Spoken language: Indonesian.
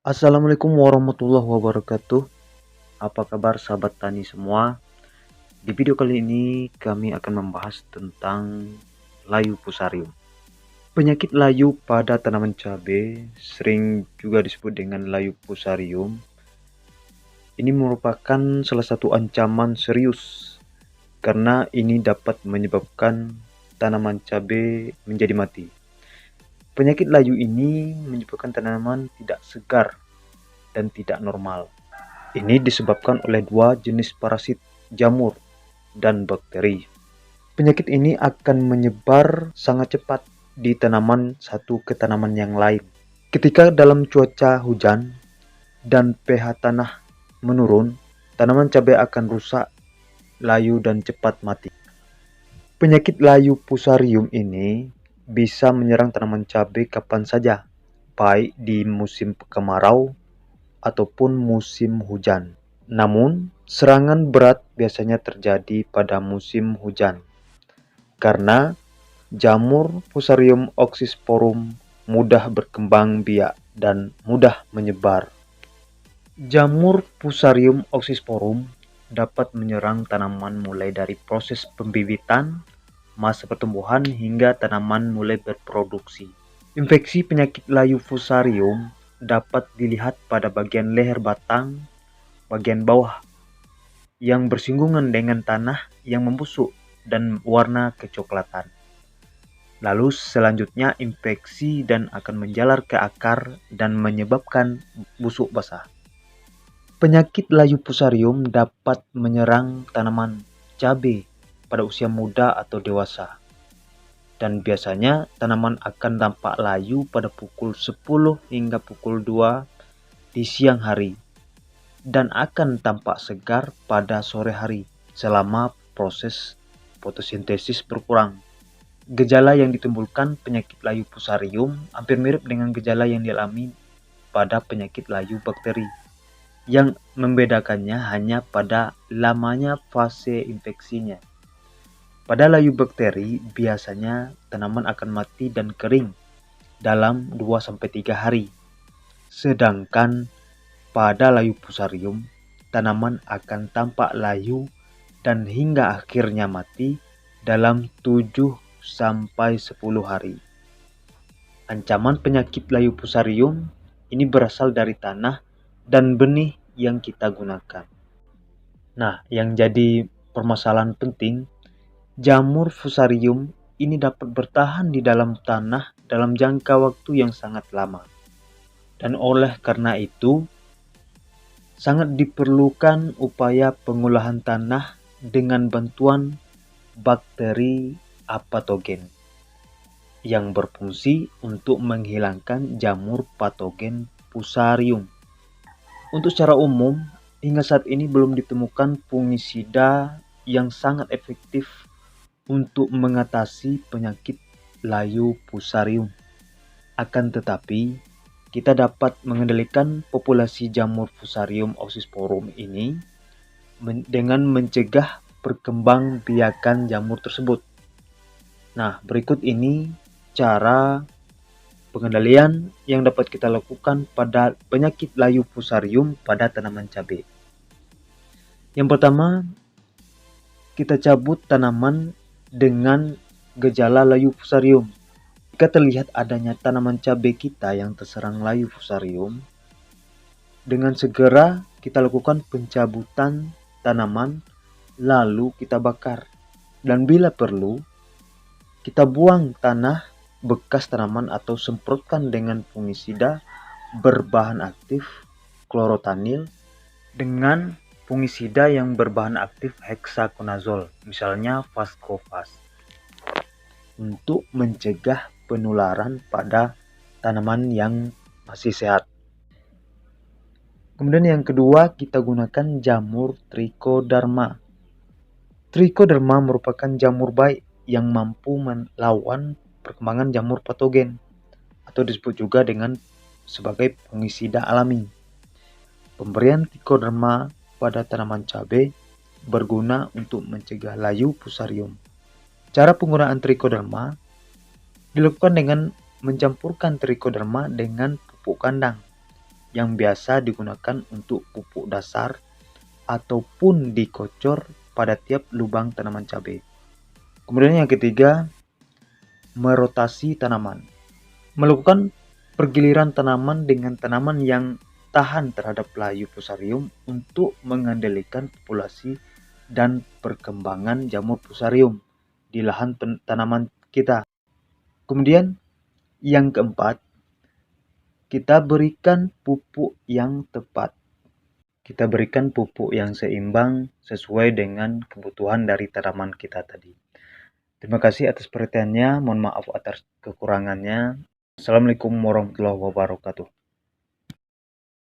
Assalamualaikum warahmatullahi wabarakatuh. Apa kabar sahabat tani semua? Di video kali ini kami akan membahas tentang layu fusarium. Penyakit layu pada tanaman cabai, sering juga disebut dengan layu fusarium. Ini merupakan salah satu ancaman serius karena ini dapat menyebabkan tanaman cabai menjadi mati. Penyakit layu ini menyebabkan tanaman tidak segar dan tidak normal. Ini disebabkan oleh dua jenis parasit, jamur dan bakteri. Penyakit ini akan menyebar sangat cepat di tanaman satu ke tanaman yang lain. Ketika dalam cuaca hujan dan pH tanah menurun, tanaman cabai akan rusak, layu dan cepat mati. Penyakit layu fusarium ini bisa menyerang tanaman cabai kapan saja, baik di musim kemarau ataupun musim hujan. Namun, serangan berat biasanya terjadi pada musim hujan karena jamur Fusarium oxysporum mudah berkembang biak dan mudah menyebar. Jamur Fusarium oxysporum dapat menyerang tanaman mulai dari proses pembibitan, masa pertumbuhan hingga tanaman mulai berproduksi. Infeksi penyakit layu Fusarium dapat dilihat pada bagian leher batang, bagian bawah yang bersinggungan dengan tanah yang membusuk dan warna kecoklatan. Lalu selanjutnya infeksi dan akan menjalar ke akar dan menyebabkan busuk basah. Penyakit layu fusarium dapat menyerang tanaman cabai pada usia muda atau dewasa. Dan biasanya tanaman akan tampak layu pada pukul 10 hingga pukul 2 di siang hari dan akan tampak segar pada sore hari selama proses fotosintesis berkurang. Gejala yang ditimbulkan penyakit layu fusarium hampir mirip dengan gejala yang dialami pada penyakit layu bakteri. Yang membedakannya hanya pada lamanya fase infeksinya. Pada layu bakteri, biasanya tanaman akan mati dan kering dalam 2-3 hari. Sedangkan pada layu fusarium, tanaman akan tampak layu dan hingga akhirnya mati dalam 7-10 hari. Ancaman penyakit layu fusarium ini berasal dari tanah dan benih yang kita gunakan. Nah, yang jadi permasalahan penting, jamur fusarium ini dapat bertahan di dalam tanah dalam jangka waktu yang sangat lama. Dan oleh karena itu, sangat diperlukan upaya pengolahan tanah dengan bantuan bakteri apatogen yang berfungsi untuk menghilangkan jamur patogen fusarium. Untuk secara umum, hingga saat ini belum ditemukan fungisida yang sangat efektif untuk mengatasi penyakit layu fusarium. Akan tetapi, kita dapat mengendalikan populasi jamur Fusarium oxysporum ini dengan mencegah perkembangbiakan jamur tersebut. Nah, berikut ini cara pengendalian yang dapat kita lakukan pada penyakit layu fusarium pada tanaman cabai. Yang pertama, kita cabut tanaman dengan gejala layu fusarium. Jika terlihat adanya tanaman cabai kita yang terserang layu fusarium, dengan segera kita lakukan pencabutan tanaman lalu kita bakar. Dan bila perlu, kita buang tanah bekas tanaman atau semprotkan dengan fungisida berbahan aktif klorotanil dengan fungisida yang berbahan aktif heksakonazol, misalnya Vascofas, untuk mencegah penularan pada tanaman yang masih sehat. Kemudian yang kedua, kita gunakan jamur Trichoderma. Trichoderma merupakan jamur baik yang mampu melawan perkembangan jamur patogen atau disebut juga dengan sebagai fungisida alami. Pemberian Trichoderma pada tanaman cabai berguna untuk mencegah layu fusarium. Cara penggunaan Trichoderma dilakukan dengan mencampurkan Trichoderma dengan pupuk kandang yang biasa digunakan untuk pupuk dasar ataupun dikocor pada tiap lubang tanaman cabai. Kemudian yang ketiga, merotasi tanaman. Melakukan pergiliran tanaman dengan tanaman yang tahan terhadap layu fusarium untuk mengendalikan populasi dan perkembangan jamur fusarium di lahan tanaman kita. Kemudian yang keempat, kita berikan pupuk yang tepat. Kita berikan pupuk yang seimbang sesuai dengan kebutuhan dari tanaman kita tadi. Terima kasih atas perhatiannya. Mohon maaf atas kekurangannya. Assalamualaikum warahmatullahi wabarakatuh.